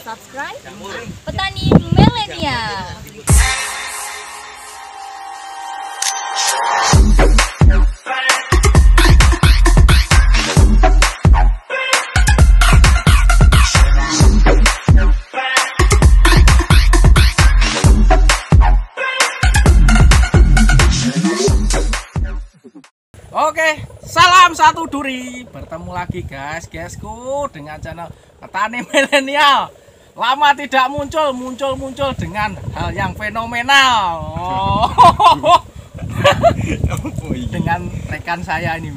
subscribe Petani Milenial. Oke, salam satu duri. Bertemu lagi guysku dengan channel Petani Milenial. Lama tidak muncul dengan hal yang fenomenal. Dengan rekan saya ini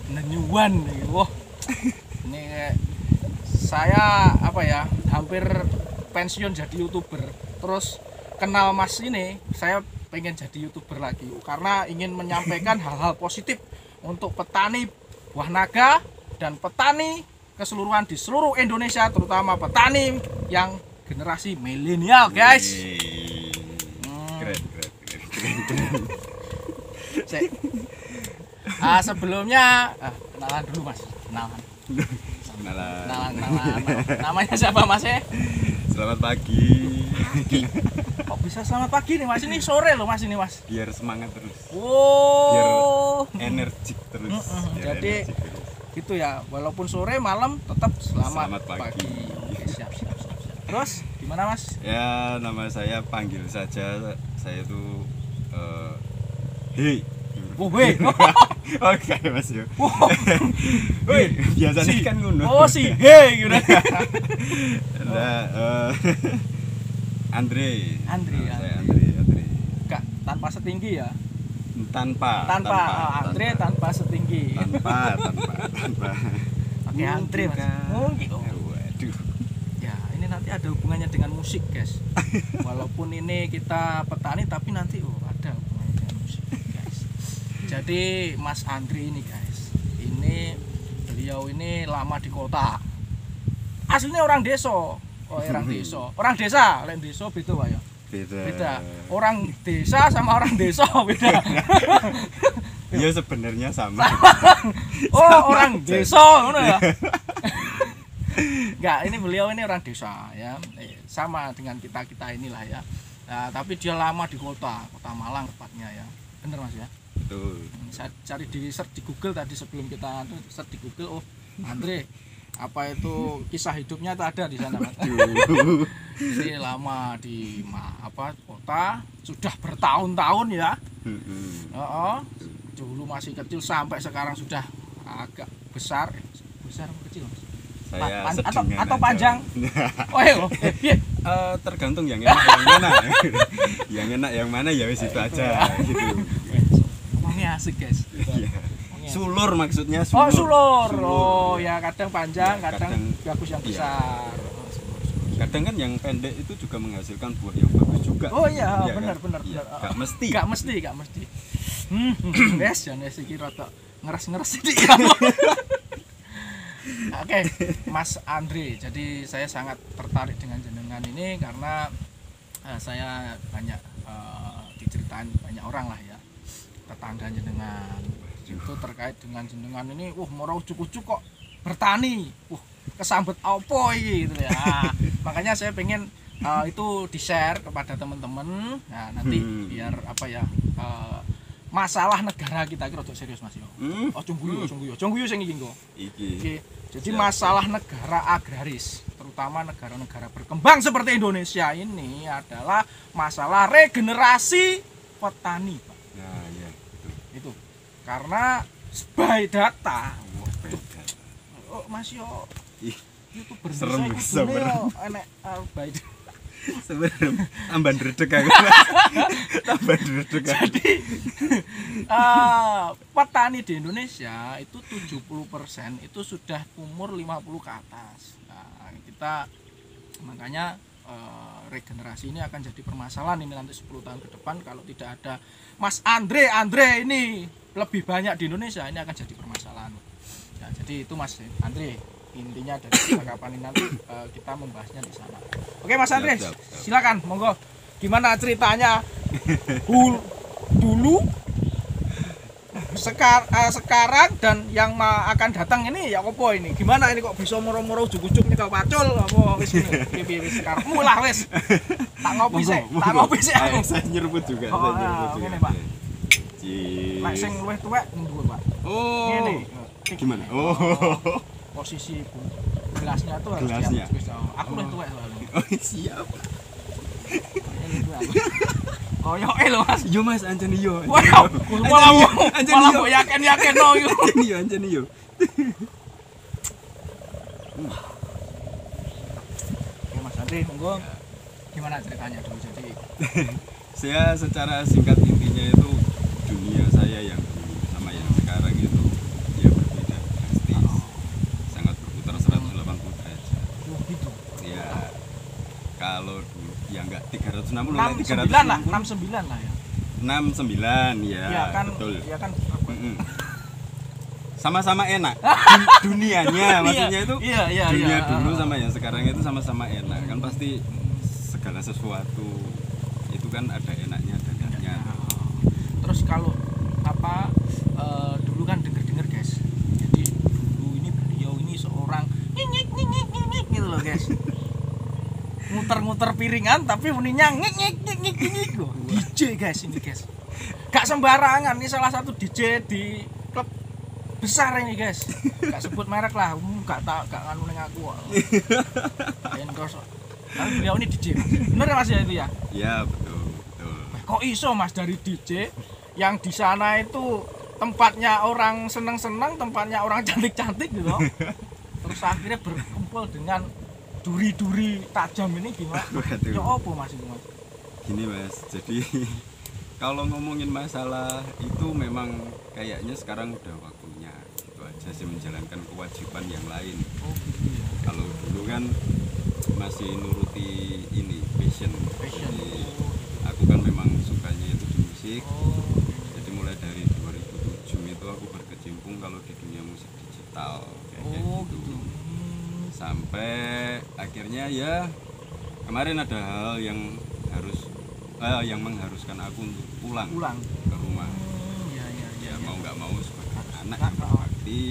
Nenyuan nih. Wah. Ini saya hampir pensiun jadi YouTuber. Terus kenal Mas ini, saya pengen jadi YouTuber lagi karena ingin menyampaikan hal-hal positif untuk petani buah naga dan petani keseluruhan di seluruh Indonesia, terutama petani yang generasi milenial, guys. Keren. Sebelumnya kenalan dulu, Mas. Kenalan. Namanya siapa, Mas? Selamat pagi. Kok bisa selamat pagi nih, Mas? Ini sore loh, Mas, ini, Mas. Biar semangat terus. Wow. Biar energik terus. Jadi gitu ya, walaupun sore malam tetap selamat pagi. Oke, siap. Terus gimana, Mas? Ya, nama saya panggil saja. Saya tuh Hei. Weh. Oke, Mas yo. Woi, biasanya kan ngono. Oh, si Hei gitu. Andre. Enggak, tanpa setinggi ya. Tanpa Andre tanpa setinggi. Tanpa. Oke, Andre, Mas. Mungkin. Waduh. Ya, ini nanti ada hubungannya dengan musik, guys. Walaupun ini kita petani tapi nanti ada hubungannya dengan musik, guys. Jadi Mas Andre ini, guys. Beliau ini lama di kota. Aslinya orang desa. Orang desa, lain desa beda Pak ya. Beda. Orang desa sama orang desa beda. Ya sebenarnya sama. Orang desa ngono ya. Enggak, ini beliau ini orang desa ya. Sama dengan kita inilah ya. Nah, tapi dia lama di kota Malang tepatnya ya. Bener, Mas ya? Betul. Saya cari di search di Google tadi sebelum kita search di Google, Andre apa itu kisah hidupnya tak ada di sana, Mas. Jadi lama di kota sudah bertahun-tahun ya. Dulu masih kecil sampai sekarang sudah agak besar kecil, Mas. Saya atau panjang. Tergantung yang enak yang mana. Yang enak yang mana ya wis itu aja gitu. Ngomongnya asik, guys. Sulur maksudnya sulur. Oh ya, kadang panjang, kadang bagus yang besar. Kadang kan yang pendek itu juga menghasilkan buah yang bagus juga. Oh iya, benar. Enggak mesti. Wes, jan wis iki rada ngeres-ngeres iki. Oke, Mas Andre. Jadi saya sangat tertarik dengan jenengan ini karena saya banyak diceritain banyak orang lah ya. Tetangga jenengan itu terkait dengan jenengan ini, moro ujuk-ujuk kok bertani, kesambet apa iki gitu ya. Makanya saya pengen itu di-share kepada teman-teman. Nah, nanti biar masalah negara kita iki rada serius, Mas yo. Jongguyu sing iki engko. Iki. Jadi masalah negara agraris, terutama negara-negara berkembang seperti Indonesia ini adalah masalah regenerasi petani, Pak. Nah, iya, betul. Itu. Karena by data. Mas yo YouTuber serem. Enek by Sebenarnya tambahan redek aku. Jadi petani di Indonesia itu 70% itu sudah umur 50 ke atas. Nah, kita makanya regenerasi ini akan jadi permasalahan ini nanti 10 tahun ke depan kalau tidak ada Mas Andre ini lebih banyak di Indonesia, ini akan jadi permasalahan. Ya, jadi itu Mas Andre intinya dari percakapan ini nanti kita membahasnya di sana. Oke, Mas Andre, silakan, monggo. Gimana ceritanya? Dulu sekarang dan yang akan datang ini ya apa ini? Gimana ini kok bisa moro-moro ujug-ujug nyekel pacul apa wis piye sekarang mulah wis. Tak ngopi sik aku. Saya nyeruput juga, Oh, saya nyeruput juga. ngene, Pak. Cih. Nek sing luwih tuwek ning dhuwur, Pak. Oh. Ngene. Gimana? Oh. Posisi gelasnya tuh harus Gelasnya. diatur. Aku luwih tuwek soalnya. Oh, siap. Koyoke lho, Mas. Yo Mas, ancen yo. Wow, malah Anjen malah yo. mbok yakin-yakin no yo. Ancen yo. Oke, Mas Andri, monggo. Gimana ceritanya dulu jadi? Saya secara singkat intinya itu dunia saya yang dulu sama yang sekarang itu ya berbeda drastis. Sangat berputar 180 derajat. Oh, gitu. Ya kalau dulu ya enggak 360 69 lah, 69 lah ya. 69 ya, Iya kan, betul. iya kan. Mm-mm. Sama-sama enak. Dunianya maksudnya itu Iya. dunia dulu sama yang sekarang itu sama-sama enak. Kan pasti segala sesuatu itu kan ada enaknya ada enggaknya. Terus kalau apa dulu kan denger guys. Jadi dulu ini beliau ini seorang nyik gitu loh guys. Muter-muter piringan tapi bunyinya nyik loh. DJ guys ini guys. Gak sembarangan, ini salah satu DJ di klub besar ini guys. Gak sebut merek lah, gak nganu ning aku kok. Endorse. Tapi beliau ini DJ Mas. Bener ya Mas ya itu ya? Ya betul. Kok iso Mas dari DJ yang di sana itu tempatnya orang seneng-seneng, tempatnya orang cantik-cantik gitu. Terus akhirnya berkumpul dengan duri-duri tajam ini gimana? Waduh. Ya apa Mas itu Mas? Gini Mas, jadi kalau ngomongin masalah itu memang kayaknya sekarang udah waktunya itu aja sih menjalankan kewajiban yang lain. Oh gitu ya. Kalau dulu kan masih nuruti ini passion. Passion. Jadi aku kan memang sukanya itu di musik. Oh. Jadi mulai dari 2007 itu aku berkecimpung kalau di dunia musik digital kayak Oh gitu. gitu. Sampai akhirnya ya kemarin ada hal yang yang mengharuskan aku untuk pulang ke rumah. Iya. Ya mau nggak mau sebagai anak Nah, yang berbakti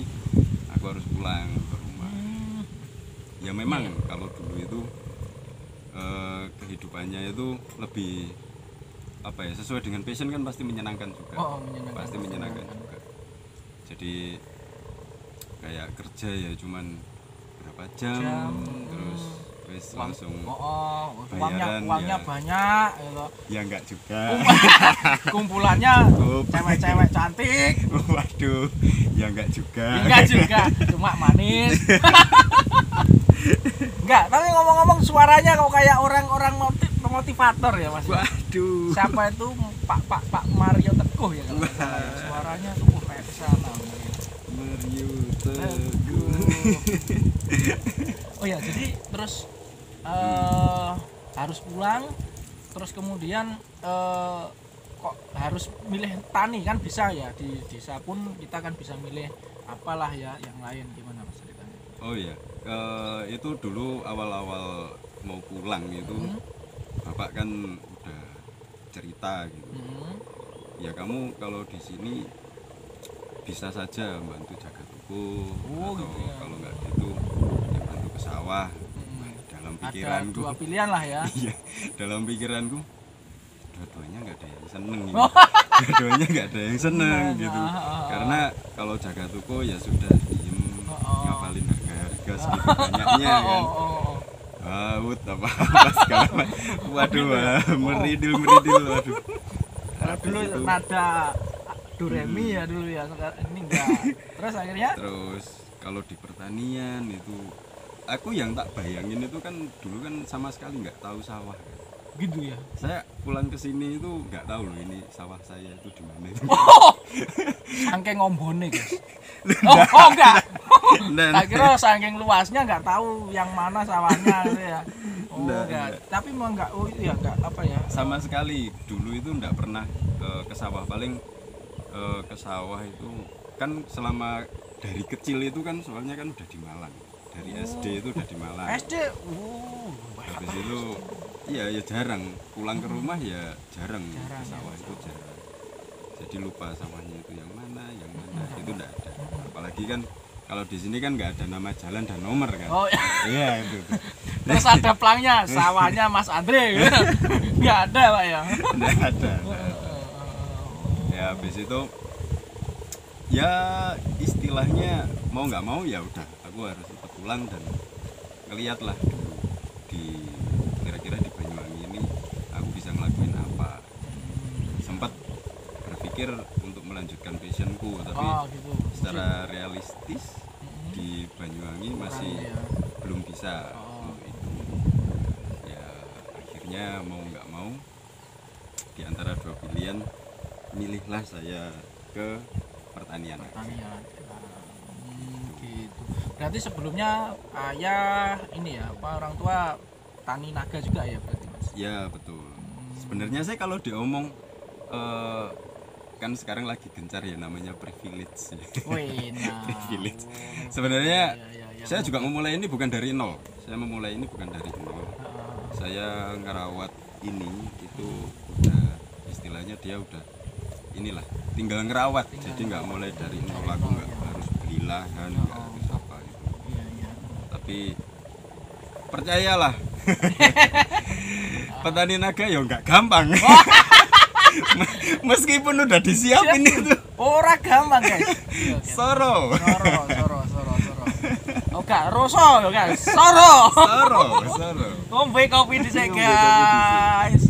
aku harus pulang ke rumah. Ya memang kalau dulu itu kehidupannya itu lebih apa ya, sesuai dengan passion kan pasti menyenangkan juga. Oh, menyenangkan. Pasti menyenangkan juga. Jadi kayak kerja ya cuman berapa jam. Terus wis langsung uangnya ya. banyak gitu. Ya enggak juga. Kumpulannya cewek-cewek cantik. Waduh, ya enggak juga. Enggak juga, cuma manis. Enggak, tapi ngomong-ngomong suaranya kok kayak orang-orang motivator ya Mas. Waduh. Siapa itu Pak Mario Teguh ya kalau nggak salah ya. Suaranya tuh kayak kesana. Mario Teguh. Oh ya, jadi terus harus pulang, terus kemudian kok harus milih tani kan bisa ya, di desa pun kita kan bisa milih apalah ya yang lain. Gimana Mas ceritanya? Oh iya, itu dulu awal-awal mau pulang itu bapak kan udah cerita gitu. Ya kamu kalau di sini bisa saja bantu jaga toko atau gitu ya. kalau nggak gitu ya bantu ke sawah. Dalam pikiranku Ada dua pilihan lah ya. iya, dalam pikiranku dua-duanya nggak ada yang seneng ini. Dua-duanya nggak ada yang seneng gitu. Karena kalau jaga toko ya sudah diem ngapalin harga segitu banyaknya kan. Baut apa segala macam. Waduh, meridil waduh. Kalau dulu nada do re mi ya dulu ya, sekarang ini enggak. Terus akhirnya Terus kalau di pertanian itu aku yang tak bayangin itu kan dulu kan sama sekali nggak tahu sawah. gitu ya. Saya pulang ke sini itu nggak tahu loh ini sawah saya itu di mana itu. Saking ngombone guys. Oh enggak. Nah, Tak kira saking luasnya nggak tahu yang mana sawahnya gitu ya. Oh Enggak, enggak. enggak. Tapi mau enggak, oh iya enggak apa ya. sama sekali dulu itu nggak pernah ke sawah, paling ke sawah itu kan selama dari kecil itu kan soalnya kan udah di Malang, dari SD itu udah di Malang. SD. Habis itu iya ya jarang pulang ke rumah, ya jarang ke Jarang, sawah ya. itu jarang. jadi lupa sawahnya itu yang mana itu enggak ada. Apalagi kan kalau di sini kan nggak ada nama jalan dan nomor kan. Oh iya itu. Terus ada pelangnya sawahnya Mas Andre. Nggak ada Pak ya. Nggak ada. Ya habis itu ya istilahnya mau nggak mau ya udah aku harus ikut pulang dan ngeliat lah dulu di kira-kira di Banyuwangi ini aku bisa ngelakuin apa. Sempat berpikir untuk melanjutkan passionku tapi gitu. secara realistis di Banyuwangi masih belum bisa untuk itu. Ya akhirnya mau nggak mau di antara dua pilihan milihlah saya ke pertanian. Gitu. Berarti sebelumnya ayah ini ya apa orang tua tani naga juga ya berarti Mas? Ya betul. Sebenarnya saya kalau diomong kan sekarang lagi gencar ya namanya privilege. Privilege. Sebenarnya saya juga memulai ini bukan dari nol. Saya memulai ini bukan dari nol. Saya ngerawat ini itu udah istilahnya dia udah inilah tinggal ngerawat. Jadi nggak mulai dari nol, aku nggak harus beli lahan, nggak harus apa gitu. Tapi percayalah petani naga ya nggak gampang. Meskipun udah disiapin itu ora gampang guys. Soro. Oh gak roso ya guys. Soro. Ngombe kopi dhisik guys.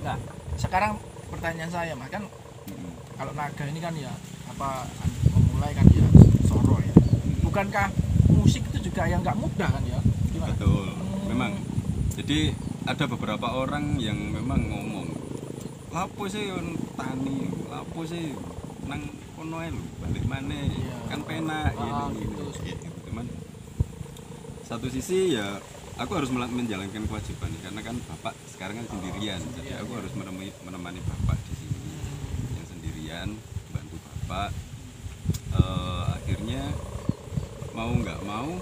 Nah, sekarang pertanyaan saya Mas kan kalau naga ini kan ya apa memulai kan ya soro ya. Bukankah musik itu juga yang nggak mudah kan ya? Gimana? Betul. Memang. Jadi ada beberapa orang yang memang ngomong lapo sih tani, lapo sih nang kono ae lho, balik maneh kan penak gitu. Cuman satu sisi ya aku harus menjalankan kewajiban karena kan bapak sekarang kan sendirian. Jadi aku harus menemani bapak di sini yang sendirian, bantu bapak. Akhirnya mau nggak mau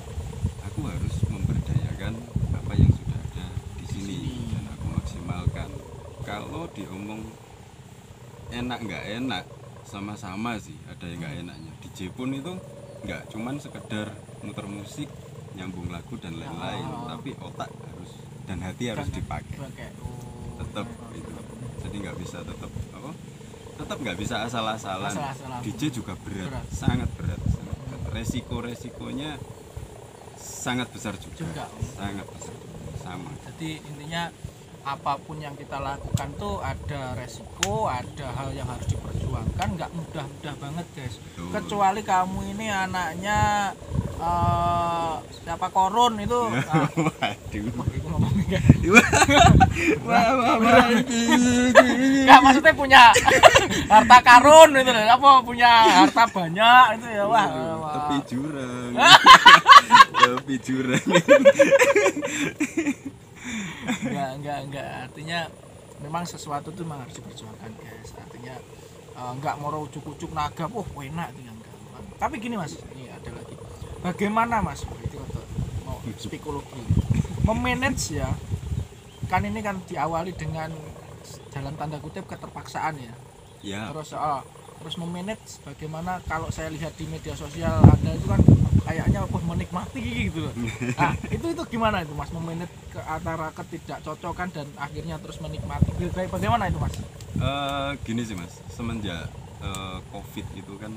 aku harus memberdayakan apa yang sudah ada di sini dan aku maksimalkan. Kalau diomong enak nggak enak sama-sama sih, ada yang nggak enaknya. DJ pun itu nggak cuman sekedar muter musik, nyambung lagu dan lain-lain, tapi otak harus dan hati harus dipakai. Tetap itu. Jadi nggak bisa tetap nggak bisa asal-asalan. DJ juga berat, sangat berat. Resikonya sangat besar juga. Sangat besar sama. Jadi intinya apapun yang kita lakukan tuh ada resiko, ada hal yang harus diperjuangkan, nggak mudah-mudah banget guys. Kecuali kamu ini anaknya siapa Korun itu. Nggak maksudnya punya harta karun itu, apa punya harta banyak itu ya wah. Tepi jurang. Enggak artinya memang sesuatu tuh memang harus diperjuangkan guys. Artinya enggak mau ujuk-ujuk naga enak itu yang gampang. Tapi gini Mas, ini ada lagi bagaimana Mas itu mau psikologi memanage ya kan ini kan diawali dengan dalam tanda kutip keterpaksaan ya. Terus memanage bagaimana kalau saya lihat di media sosial Anda itu kan kayaknya menikmati gitu loh. Nah, itu gimana itu Mas memanage ke antara ketidakcocokan dan akhirnya terus menikmati. Bagaimana itu Mas? Gini sih Mas, semenjak Covid itu kan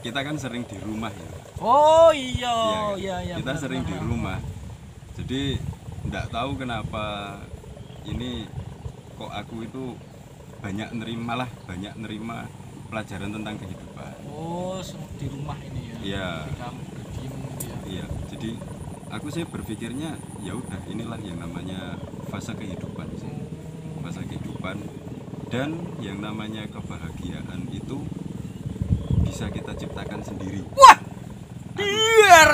kita kan sering di rumah ya. Oh iya. Kita benar, sering di rumah. Jadi enggak tahu kenapa ini kok aku itu banyak nerima pelajaran tentang kehidupan. Oh, di rumah ini ya. Iya. Kamu berdiam ya. Iya. Jadi aku sih berpikirnya ya udah inilah yang namanya fase kehidupan sih. Fase kehidupan dan yang namanya kebahagiaan itu bisa kita ciptakan sendiri. Wah. Biar.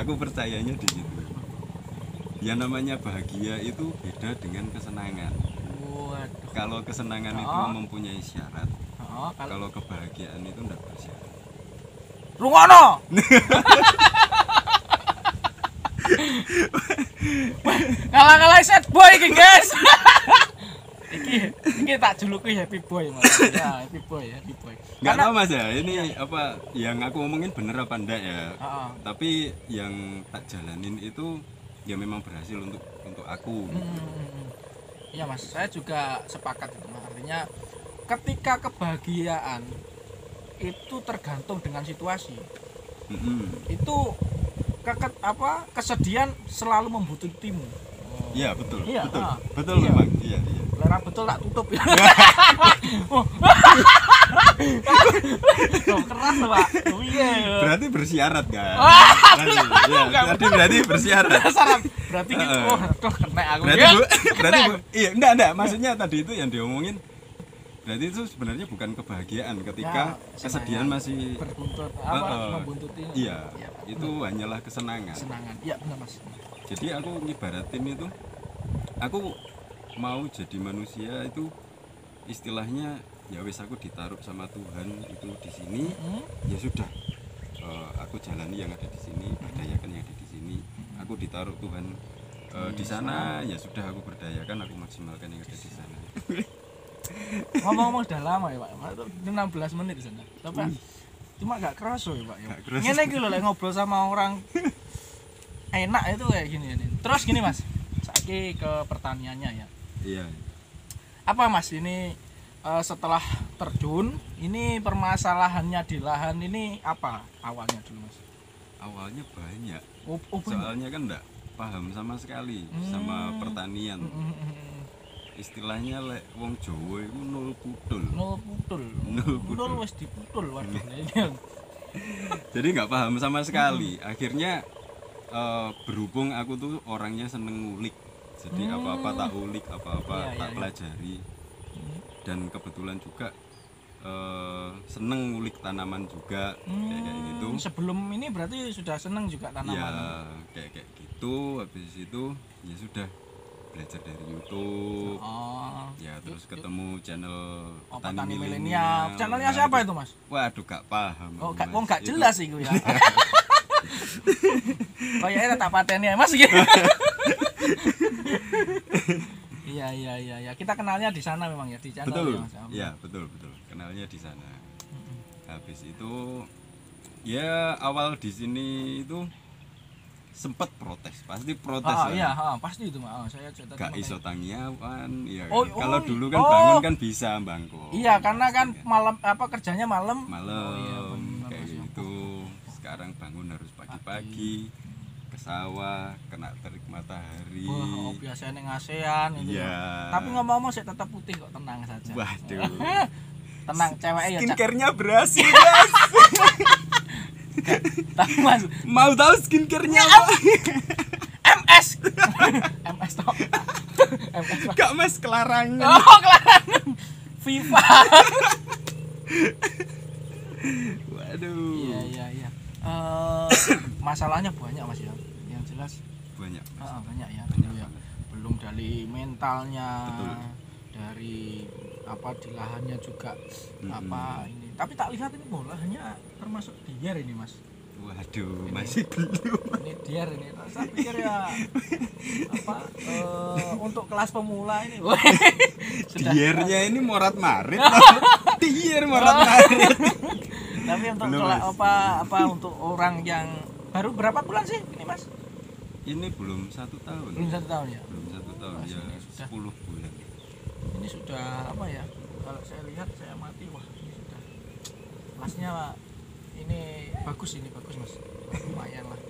Aku percayanya di situ. Yang namanya bahagia itu beda dengan kesenangan. Kalau kesenangan itu mempunyai syarat, kalau kebahagiaan itu tidak bersyarat. Rungono. Kalah set boy iki guys. Iki Iki tak juluki Happy Boy Mas. Ya, Happy Boy. Nggak tahu Mas ya, ini apa yang aku ngomongin bener apa enggak ya. Heeh. Tapi yang tak jalanin itu ya memang berhasil untuk aku. Iya Mas, saya juga sepakat itu Mas. Artinya ketika kebahagiaan itu tergantung dengan situasi. Itu kesedihan selalu membutuhtimu. Iya betul, Iya, betul iya. memang, iya. Lera betul tak tutup ya. Oh, keras loh, Pak. Oh, iya. Berarti bersyarat kan? Enggak, Tadi berarti bersyarat. Berarti gitu. Oh, aduh kena aku. Berarti iya, enggak. Maksudnya tadi itu yang diomongin. Berarti itu sebenarnya bukan kebahagiaan ketika kesedihan masih berbuntut membuntuti. Iya, itu hanyalah kesenangan. Iya, benar Mas. Jadi aku ngibaratin itu, aku mau jadi manusia itu istilahnya ya wis aku ditaruh sama Tuhan itu di sini, ya sudah. Aku jalani yang ada di sini, berdayakan yang ada di sini. Aku ditaruh Tuhan di sana, ya sudah aku berdayakan, aku maksimalkan yang ada di sana. Ngomong-ngomong udah lama ya Pak, 16 menit di sana. Tapi cuma gak kerasa ya Pak ya. Ngene iki lho lek ngobrol sama orang enak itu kayak gini. Terus gini Mas, saiki ke pertaniannya ya. Iya. Apa Mas ini setelah terjun, ini permasalahannya di lahan ini apa awalnya dulu Mas? Awalnya banyak. Banyak. Soalnya kan enggak paham sama sekali sama pertanian. Istilahnya lek wong Jawa iku nul putul. Nul wis diputul waduh. Jadi nggak paham sama sekali. Akhirnya berhubung aku tuh orangnya seneng ngulik. Jadi apa-apa tak ulik, apa-apa tak pelajari. Dan kebetulan juga seneng ngulik tanaman juga kayak gitu. Sebelum ini berarti sudah seneng juga tanaman. Ya kayak gitu. Habis itu ya sudah belajar dari YouTube. Ya terus ketemu channel Tani Milenial. Channelnya siapa itu Mas? Waduh gak paham. Oh gak jelas itu ya. Kayaknya tak pateni ya Mas gitu. Iya. Kita kenalnya di sana memang ya di channel. Betul. Ya, Mas. Ya betul. Kenalnya di sana. Habis itu ya awal di sini itu sempat protes, pasti protes lah. Iya, pasti itu Mas. Saya cerita gak iso tangiawan, ya. Oh, kalau dulu kan bangun kan bisa bangko. Iya, karena kan malam kerjanya malam. Malam kayak gitu. Sekarang bangun harus pagi-pagi ke sawah, kena terik matahari. Wah, biasanya ngasean itu. Iya. Tapi ngomong-ngomong saya tetap putih kok, tenang saja. Waduh. Tenang, ceweknya ya. Skincare-nya berhasil, guys. Tapi Mas, mau tahu skincare-nya apa? MS toh. MS. Gak Mas, kelarangan. Oh, kelarangan. Viva. Waduh. Iya. Masalahnya banyak Mas ya. Yang jelas Banyak. Mas. banyak ya. Banyak Ya. banget. Belum dari mentalnya. Betul. Dari di lahannya juga ini. Tapi tak lihat ini lahannya termasuk diar ini Mas. Waduh, Ini. masih belum. Ini diar ini. Saya pikir ya untuk kelas pemula ini. Diernya ini morat marit. Dier morat marit. Tapi untuk Belum, Mas. untuk orang yang baru berapa bulan sih ini Mas? Ini belum 1 tahun. Belum 1 tahun ya. Belum 1 tahun Mas, ya, ini sudah. 10 bulan. Ini sudah apa ya? Kalau saya lihat saya mati wah ini sudah kelasnya ini bagus Mas. Lumayan lah.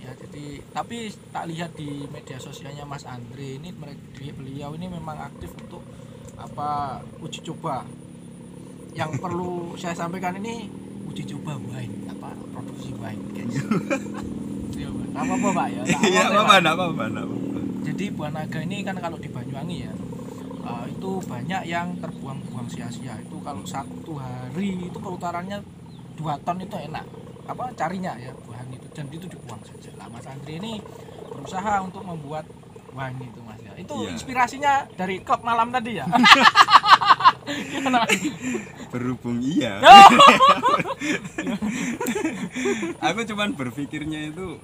Ya jadi tapi tak lihat di media sosialnya Mas Andre ini beliau ini memang aktif untuk uji coba. Yang perlu saya sampaikan ini uji coba wine produksi wine guys. Iya apa Pak ya? Iya apa. Jadi buah naga ini kan kalau di Banyuwangi ya itu banyak yang terbuang-buang sia-sia. Itu kalau 1 hari itu keutarannya 2 ton itu enak carinya ya buah itu dan itu dibuang saja. Lah Mas Andri ini berusaha untuk membuat wine itu Mas ya. Itu inspirasinya dari klub malam tadi ya. Gimana? Berhubung iya. Aku cuman berpikirnya itu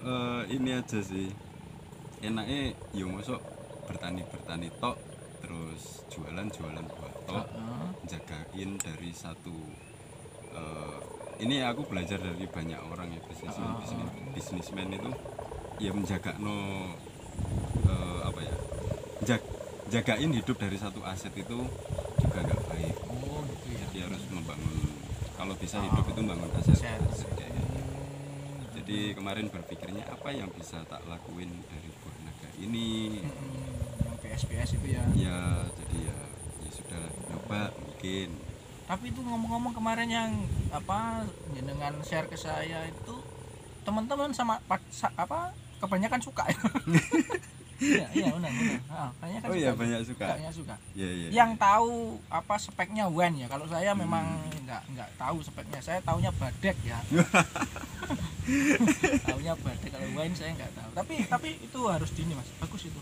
ini aja sih. Enaknya ya mosok bertani tok terus jualan buah tok, jagain dari satu ini aku belajar dari banyak orang ya, bisnismen itu ya menjaga apa ya, jagain hidup dari satu aset itu juga nggak baik. Gitu ya. Jadi harus membangun, kalau bisa hidup itu membangun aset kayak gitu. Jadi kemarin berpikirnya apa yang bisa tak lakuin dari buah naga ini. Yang PSPS itu ya. Ya jadi ya sudah nyoba mungkin. Tapi itu ngomong-ngomong kemarin yang apa jenengan share ke saya itu teman-teman sama apa kebanyakan suka ya. Iya benar. Kayaknya kan iya banyak suka. Iya. Yang tahu apa speknya Wen ya. Kalau saya memang nggak tahu speknya. Saya taunya Badek ya. Taunya Badek, kalau Wen saya nggak tahu. Tapi itu harus Mas. Bagus itu.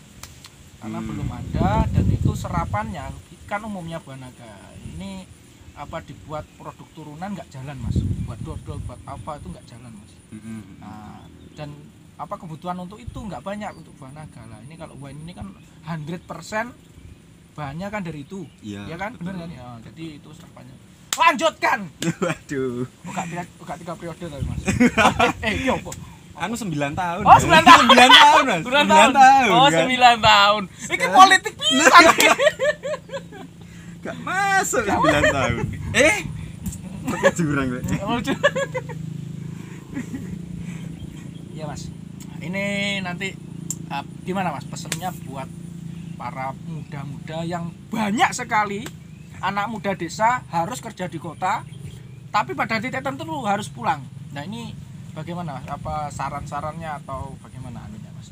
Karena belum ada, dan itu serapannya kan umumnya buah naga. Ini apa dibuat produk turunan nggak jalan Mas. Buat dodol, buat apa itu nggak jalan Mas. Nah, dan apa kebutuhan untuk itu nggak banyak untuk buah naga lah. Ini kalau wine ini kan 100% bahannya kan dari itu, ya kan, benar kan ya. Jadi itu serapannya. Lanjutkan. Waduh. Buka 3 periode tadi Mas. Iya apa? Anu 9 tahun. Oh 9 tahun. 9 tahun Mas. 9 tahun. Oh 9 tahun. Ini politik pisan. Gak masuk 9 tahun. Pakai jurang gue. Iya Mas. Ini nanti gimana Mas pesennya buat para muda-muda yang banyak sekali anak muda desa harus kerja di kota, tapi pada titik tertentu harus pulang. Nah ini bagaimana Mas? Apa saran-sarannya atau bagaimana anunya Mas?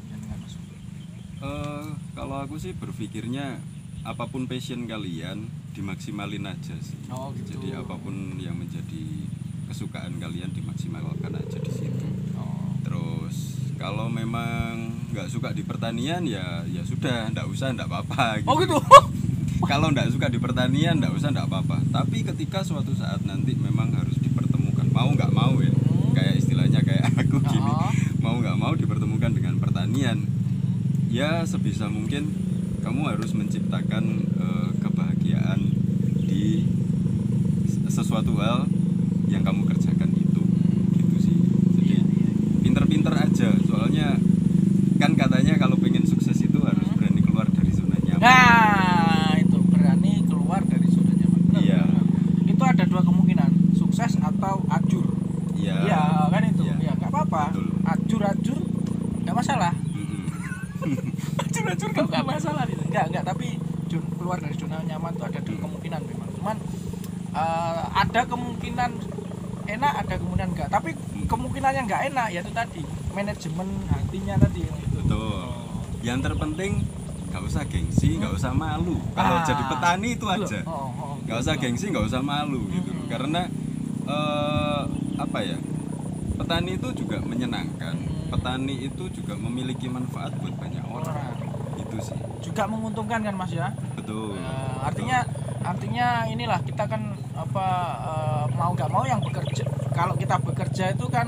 Kalau aku sih berpikirnya apapun passion kalian dimaksimalin aja sih. Oh gitu. Jadi apapun yang menjadi kesukaan kalian dimaksimalkan aja di situ. Terus kalau memang nggak suka di pertanian ya sudah, nggak usah, nggak apa-apa gitu. Oh gitu. Kalau nggak suka di pertanian nggak usah, nggak apa-apa. Tapi ketika suatu saat nanti memang harus dipertemukan, mau nggak mau ya, kayak istilahnya kayak aku gini, mau nggak mau dipertemukan dengan pertanian, ya sebisa mungkin kamu harus menciptakan kebahagiaan di sesuatu hal yang kamu kerjakan itu, gitu sih. Jadi pinter-pinter aja, soalnya kan katanya kalau pengen sukses itu harus berani keluar dari zona nyaman. Nah itu berani keluar dari zona nyaman. Iya. Itu ada 2 kemungkinan, sukses atau ajur. Iya. Iya kan itu. Iya. Ya nggak apa-apa. Ajur nggak masalah. Ajur nggak masalah itu. Nggak. Tapi keluar dari zona nyaman itu ada 2 kemungkinan memang. Cuman ada kemungkinan enak, ada kemungkinan enggak. Tapi kemungkinan yang enggak enak yaitu tadi manajemen hatinya tadi yang itu. Betul. Yang terpenting nggak usah gengsi, nggak usah malu. Kalau jadi petani itu aja. Nggak usah gengsi, nggak usah malu gitu. Karena apa ya? Petani itu juga menyenangkan. Petani itu juga memiliki manfaat buat banyak orang. Itu sih. Juga menguntungkan kan Mas ya? Betul. Artinya inilah kita kan apa mau nggak mau yang bekerja, kalau kita bekerja itu kan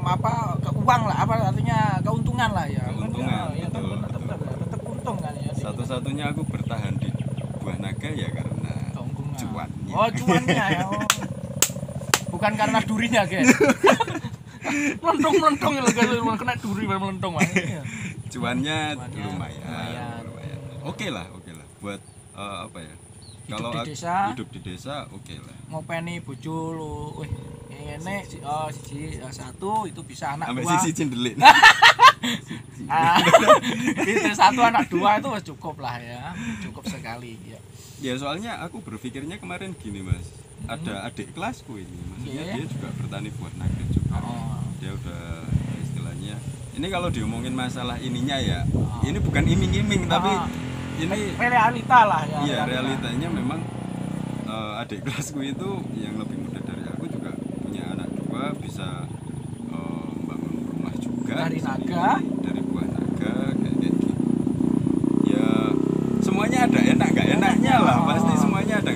apa uang lah, apa artinya keuntungan lah ya. Keuntungan. Ya, betul. tetap untung kan ya. Satu-satunya aku bertahan di buah naga ya karena keuntungan. Cuannya. Oh cuannya ya. Bukan karena durinya guys. Melentong ya kena duri melentong Mas. Cuannya lumayan. Oke lah buat apa ya? Kalau hidup di desa oke lah. Ngopeni bojo lu. Ini satu itu bisa anak sampai 2. sisi cendelik. Itu 1 anak 2 itu cukup lah ya. Cukup sekali ya. Ya soalnya aku berpikirnya kemarin gini Mas. Ada adik kelasku ini, maksudnya dia juga bertani buah naga juga. Dia udah istilahnya. Ini kalau diomongin masalah ininya ya, ini bukan iming-iming tapi ini realita lah ya. Iya, realitanya memang adik kelasku itu yang lebih muda dari aku juga punya anak 2, bisa membangun rumah juga dari naga, dari buah naga kayak gitu. Ya semuanya ada enak gak enaknya lah, pasti semuanya ada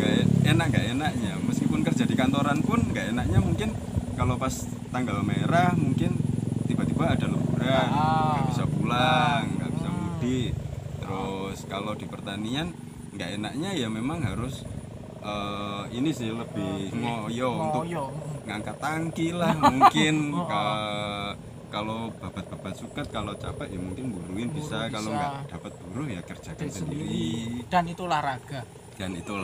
enak gak enaknya. Meskipun kerja di kantoran pun gak enaknya mungkin kalau pas tanggal merah mungkin tiba-tiba ada liburan, nggak bisa pulang, nggak bisa mudik. Terus kalau di pertanian nggak enaknya ya memang harus ini sih lebih ngoyo untuk ngangkat tangki lah mungkin kalau babat-babat suket kalau capek ya mungkin buruin bisa, kalau nggak dapat buruh ya kerjakan sendiri dan itu olahraga gitu.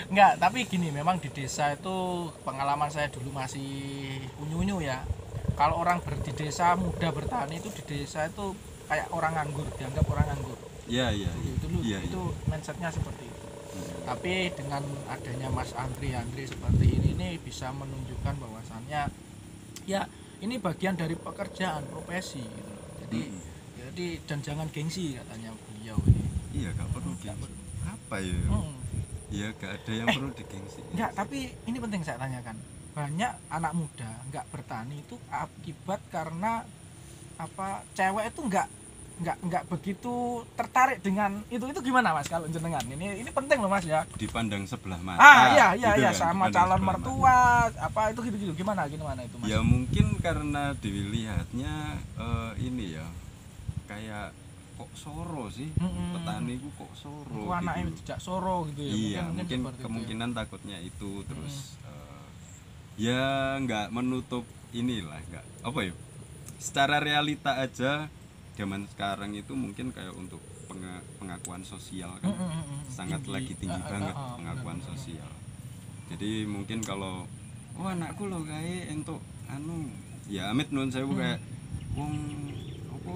Enggak, tapi gini, memang di desa itu pengalaman saya dulu masih unyu-unyu ya. Kalau orang di desa muda bertani itu di desa itu kayak orang nganggur, dianggap orang nganggur. Iya. Itu mindsetnya seperti itu. Tapi dengan adanya Mas Andri seperti ini bisa menunjukkan bahwasannya ya ini bagian dari pekerjaan profesi gitu. Jadi dan jangan gengsi katanya beliau ini. Iya, gak perlu gengsi. Apa ya? Ya gak ada yang perlu digengsi. Enggak, tapi ini penting saya tanyakan. Banyak anak muda nggak bertani itu akibat karena apa? Cewek itu nggak begitu tertarik dengan itu gimana Mas kalau jenengan? Ini penting loh Mas ya. Dipandang sebelah mata. Iya gitu kan? Sama calon mertua apa itu gitu gimana itu Mas? Ya mungkin karena dilihatnya ini ya kayak kok soro sih, petani ku kok soro. Kok anaknya tidak soro gitu ya. Iya, mungkin kemungkinan ya. Takutnya itu terus ya nggak menutup inilah, nggak apa ya. Secara realita aja zaman sekarang itu mungkin kayak untuk pengakuan sosial kan sangat lagi tinggi banget pengakuan sosial. Jadi mungkin kalau anakku loh kayak untuk ya amit nun saya kayak wong apa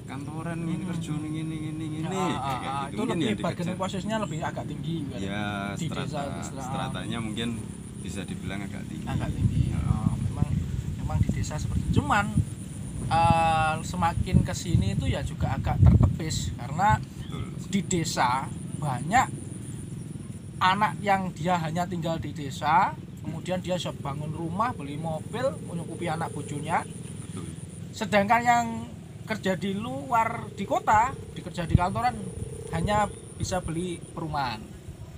kantoran ini kerja ini kayak gitu. Itu mungkin lebih ya bargaining posisinya lebih agak tinggi kan? Ya di stratanya mungkin bisa dibilang agak tinggi. Memang di desa seperti itu. Cuman semakin kesini itu ya juga agak tertepis karena di desa banyak anak yang dia hanya tinggal di desa, kemudian dia bisa bangun rumah, beli mobil, menyukupi anak bojonya. Sedangkan yang kerja di luar di kota, kerja di kantoran hanya bisa beli perumahan.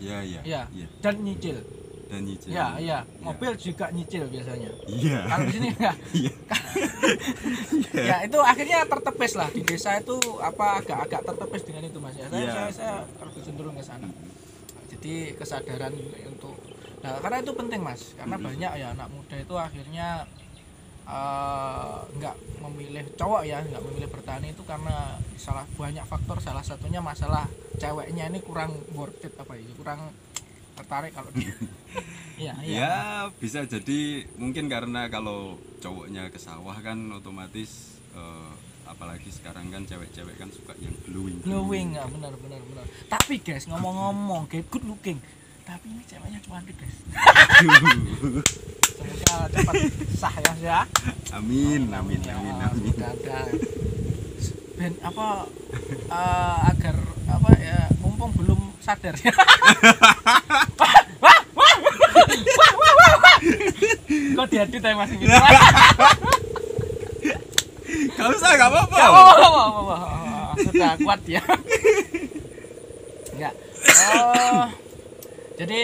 Iya. Dan nyicil. Iya. Mobil juga nyicil biasanya. Iya. Kalau di sini enggak. Iya. Ya itu akhirnya tertepis lah di desa itu agak tertepis dengan itu Mas ya. Saya lebih cenderung ke sana. Jadi kesadaran untuk karena itu penting Mas, karena banyak ya anak muda itu akhirnya nggak memilih cowok ya, nggak memilih bertani itu karena banyak faktor, salah satunya masalah ceweknya ini kurang worth it kurang tertarik kalau dia. Ya bisa jadi mungkin karena kalau cowoknya ke sawah kan otomatis apalagi sekarang kan cewek-cewek kan suka yang glowing ya benar. Tapi guys ngomong-ngomong kayak good looking, tapi ini ceweknya cantik guys. Semoga cepat sah ya. Amin. Ben agar ya mumpung belum sadar ya. Kok diedit ya Mas gitu. Gak usah, gak apa-apa. Sudah kuat ya. Enggak. Jadi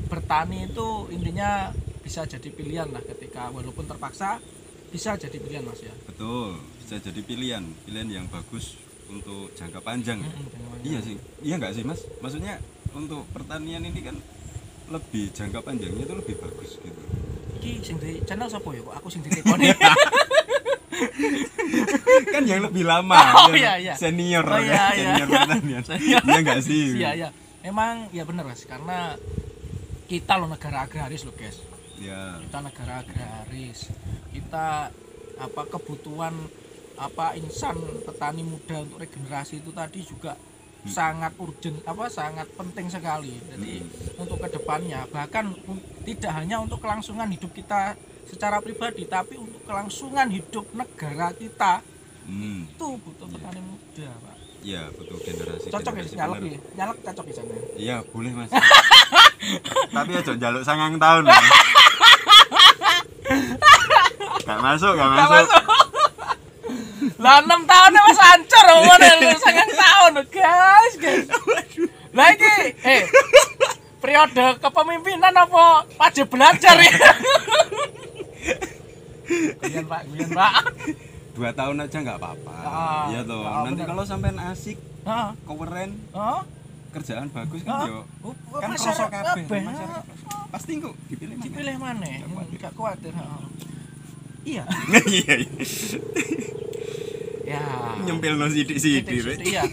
bertani itu intinya bisa jadi pilihan lah ketika walaupun terpaksa bisa jadi pilihan Mas ya. Betul, bisa jadi pilihan yang bagus untuk jangka panjang. Iya sih, iya nggak sih Mas? Maksudnya untuk pertanian ini kan lebih jangka panjangnya itu lebih bagus gitu. Iki sing di channel sapa ya kok aku sing ditekoni. Kan yang lebih lama. Senior pertanian. Iya nggak sih? Iya. Emang ya benar Mas, karena kita loh negara agraris loh guys. Ya. Kita negara agraris. Kita kebutuhan insan petani muda untuk regenerasi itu tadi juga sangat urgent, sangat penting sekali. Jadi untuk kedepannya bahkan tidak hanya untuk kelangsungan hidup kita secara pribadi, tapi untuk kelangsungan hidup negara kita itu butuh petani muda, Pak. Iya, butuh generasi. Cocok ya, nyalek cocok di sana. Iya, boleh Mas. Tapi aja njaluk 9 tahun. Gak masuk. Lah 6 tahun Mas hancur ngene 9 tahun guys. Lah iki periode kepemimpinan apa wajib belajar ya? Guyon Pak. 2 tahun aja nggak apa-apa. Iya toh. Nanti kalau sampean asik, keren, kerjaan bagus kan yo. Kan kroso kabeh. Pasti kok dipilih maneh. Enggak kuwatir. Iya. Iya. Ya. Nyempilno sithik-sithik. Iya.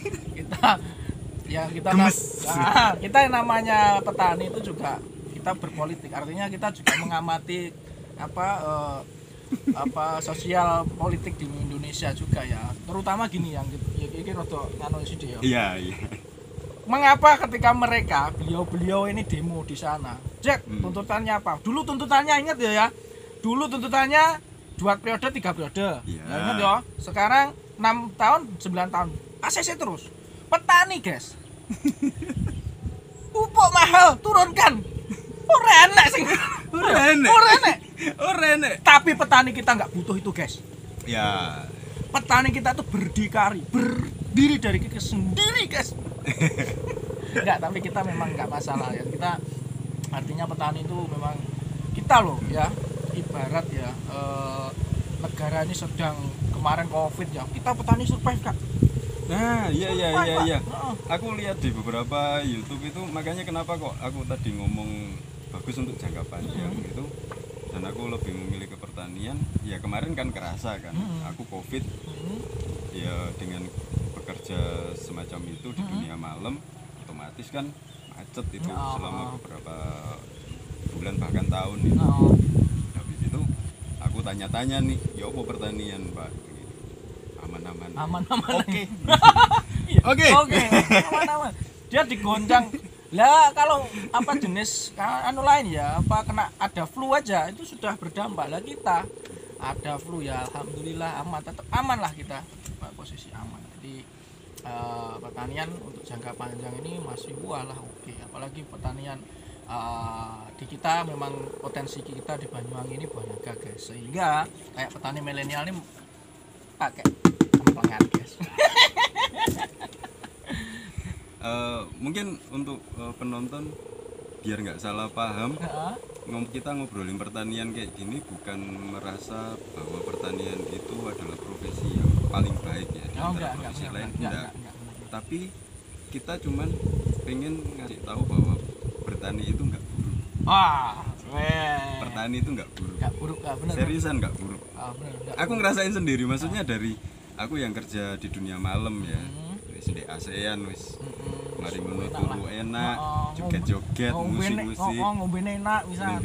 Kita yang namanya petani itu juga kita berpolitik. Artinya kita juga mengamati sosial politik di Indonesia juga ya. Terutama gini yang iki rada nganu sithik ya. Iya. Mengapa ketika mereka beliau ini demo di sana? Jack, tuntutannya apa? Dulu tuntutannya ingat ya. Dulu tuntutannya 2 periode 3 periode. Ya, ingat ya. Sekarang 6 tahun, 9 tahun. ACC terus. Petani, guys. Pupuk mahal, turunkan. Ora enak sing. Ora enak. Tapi petani kita nggak butuh itu, guys. Ya. Petani kita tuh berdiri dari kaki sendiri, guys. Enggak, tapi kita memang nggak masalah ya. Kita artinya petani itu memang kita loh ya, ibarat ya negara ini sedang kemarin Covid ya. Kita petani survive, Kak. Nah, iya. Aku lihat di beberapa YouTube itu, makanya kenapa kok aku tadi ngomong bagus untuk jangka panjang itu, dan aku lebih memilih ke pertanian. Ya kemarin kan kerasa kan, aku Covid, ya dengan bekerja semacam itu di dunia malam, otomatis kan macet itu selama beberapa bulan bahkan tahun itu. Habis itu aku tanya-tanya nih, ya apa pertanian Pak? Aman. Oke. Aman. Dia digoncang. Lah kalau apa jenis anu lain ya, apa kena ada flu aja itu sudah berdampak. Lah kita ada flu ya alhamdulillah aman, tetap aman lah kita. Posisi aman. Jadi pertanian untuk jangka panjang ini masih walah oke. Apalagi pertanian di kita memang potensi kita di Banyuwangi ini banyak guys. Sehingga kayak petani milenial ini pakai kempengan guys. Mungkin untuk penonton biar nggak salah paham, kita ngobrolin pertanian kayak gini bukan merasa bahwa pertanian itu adalah profesi yang paling baik ya di antara profesi lain, enggak. Tapi kita cuman pengen ngasih tahu bahwa bertani itu nggak buruk. Pertani itu nggak buruk. Bener. Seriusan nggak buruk. Bener, aku ngerasain sendiri, maksudnya dari aku yang kerja di dunia malam ya, di ASEAN wis. Mari ngono turu enak, joget-joget, musik-musik. Ngombene enak misal.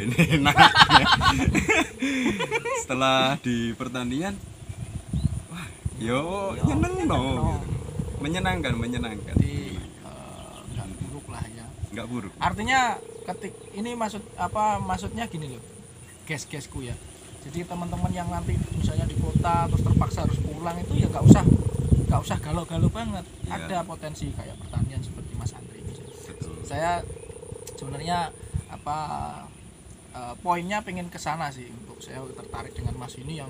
Setelah di pertanian, wah, yo nyeneng no. Menyenangkan. Jadi nggak buruk lah ya. Nggak buruk. Artinya ini maksudnya gini loh, guys-guysku ya. Jadi teman-teman yang nanti misalnya di kota terus terpaksa harus pulang itu ya nggak usah galau-galau banget. Ya. Ada potensi kayak pertanian seperti Mas Andre. Saya sebenarnya poinnya pengen ke sana sih, untuk saya tertarik dengan Mas ini yang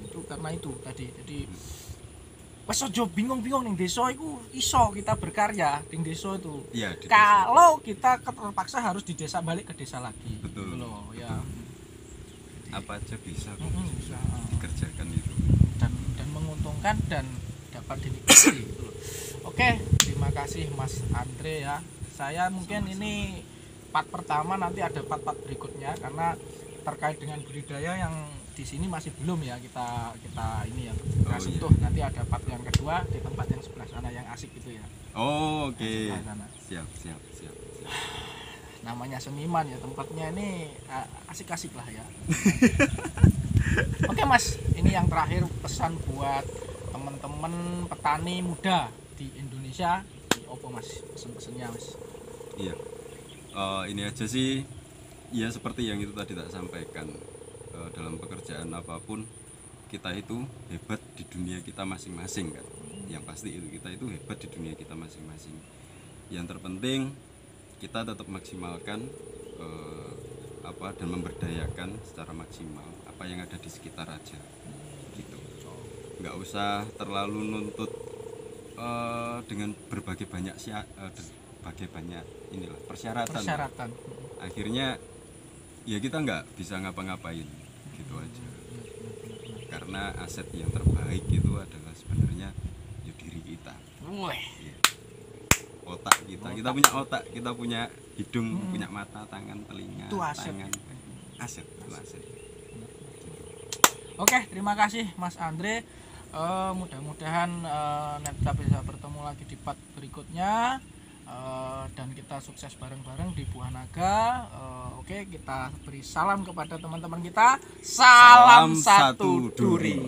itu karena itu tadi. Jadi wes ojo bingung-bingung ning desa iku iso kita berkarya ning desa itu. Ya, kalau kita terpaksa harus di desa, balik ke desa lagi. Betul. Loh, betul. Ya. Apa aja bisa bisa dikerjakan itu. Dan menguntungkan dan dapat dinikmati gitu loh. Oke, terima kasih Mas Andre ya. Saya mungkin sama-sama. Ini part pertama, nanti ada part berikutnya karena terkait dengan budidaya yang di sini masih belum ya kita ini ya kita sentuh. Iya. Nanti ada part yang kedua di tempat yang sebelah sana yang asik gitu ya. Oke. Siap. Namanya seniman ya, tempatnya ini asik-asik lah ya. Oke Mas, ini yang terakhir pesan buat teman-teman petani muda di Indonesia. Apa Mas pesan-pesannya Mas? Iya, ini aja sih. Ya seperti yang itu tadi tak sampaikan, dalam pekerjaan apapun kita itu hebat di dunia kita masing-masing kan. Yang pasti itu kita itu hebat di dunia kita masing-masing. Yang terpenting kita tetap maksimalkan dan memberdayakan secara maksimal apa yang ada di sekitar aja gitu. Nggak usah terlalu nuntut dengan berbagai banyak persyaratan. Akhirnya ya kita nggak bisa ngapa-ngapain gitu aja. karena aset yang terbaik itu adalah sebenarnya ya diri kita. Iya. Otak kita. Kita punya otak, kita punya hidung, punya mata, tangan, telinga, Itu aset. tangan. Aset, itu aset. Oke, terima kasih Mas Andre. Mudah-mudahan kita bisa bertemu lagi di part berikutnya. Dan kita sukses bareng-bareng di Buah Naga. Oke, kita beri salam kepada teman-teman kita. Salam satu duri.